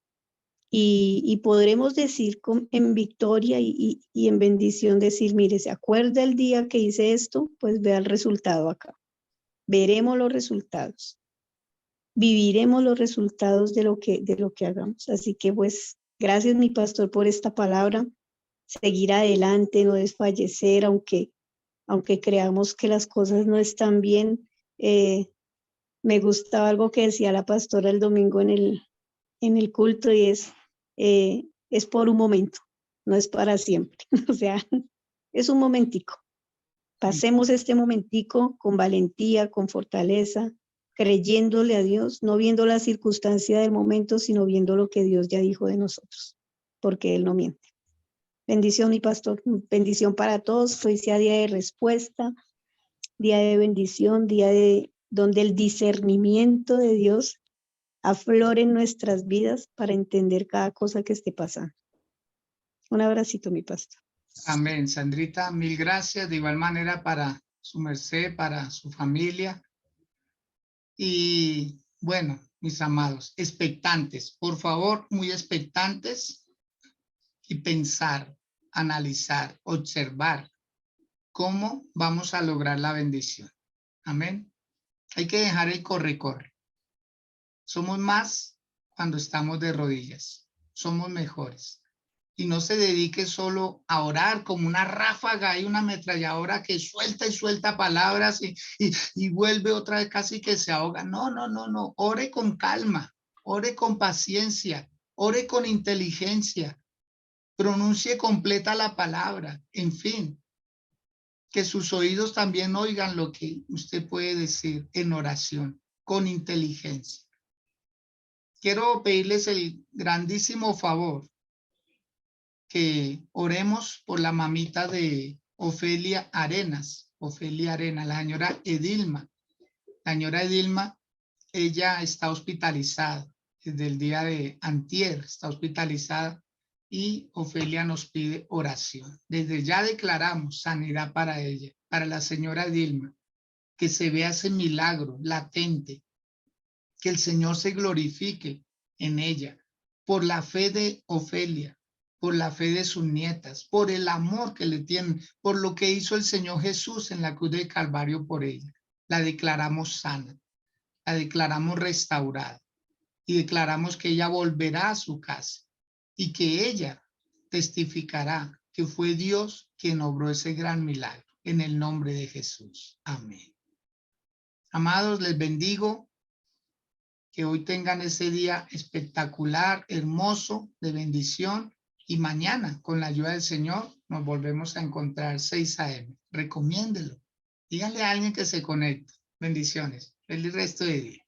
Y podremos decir en victoria y en bendición, decir, mire, ¿se acuerda el día que hice esto? Pues vea el resultado acá. Veremos los resultados. Viviremos los resultados de lo que hagamos. Así que pues, gracias mi pastor por esta palabra. Seguir adelante, no desfallecer, aunque creamos que las cosas no están bien. Me gustaba algo que decía la pastora el domingo en el culto y es, es por un momento, no es para siempre. O sea, es un momentico. Pasemos este momentico con valentía, con fortaleza, creyéndole a Dios, no viendo la circunstancia del momento, sino viendo lo que Dios ya dijo de nosotros, porque Él no miente. Bendición, mi pastor, bendición para todos. Hoy sea día de respuesta, día de bendición, día de donde el discernimiento de Dios aflore en nuestras vidas para entender cada cosa que esté pasando. Un abracito, mi pastor. Amén, Sandrita, mil gracias. De igual manera para su merced, para su familia. Y bueno, mis amados, expectantes, por favor, muy expectantes y pensar, analizar, observar cómo vamos a lograr la bendición. Amén. Hay que dejar el corre-corre. Somos más cuando estamos de rodillas. Somos mejores. Y no se dedique solo a orar como una ráfaga y una ametralladora que suelta y suelta palabras y vuelve otra vez casi que se ahoga. No, no, no, no. Ore con calma, ore con paciencia, ore con inteligencia, pronuncie completa la palabra, en fin. Que sus oídos también oigan lo que usted puede decir en oración, con inteligencia. Quiero pedirles el grandísimo favor que oremos por la mamita de Ofelia Arenas, la señora Edilma. La señora Edilma, ella está hospitalizada desde el día de antier, está hospitalizada y Ofelia nos pide oración. Desde ya declaramos sanidad para ella, para la señora Edilma, que se vea ese milagro latente, que el Señor se glorifique en ella, por la fe de Ofelia, por la fe de sus nietas, por el amor que le tienen, por lo que hizo el Señor Jesús en la cruz del Calvario por ella. La declaramos sana, la declaramos restaurada y declaramos que ella volverá a su casa y que ella testificará que fue Dios quien obró ese gran milagro en el nombre de Jesús. Amén. Amados, les bendigo. Que hoy tengan ese día espectacular, hermoso, de bendición. Y mañana, con la ayuda del Señor, nos volvemos a encontrar 6 a.m. Recomiéndelo. Díganle a alguien que se conecte. Bendiciones. Feliz resto de día.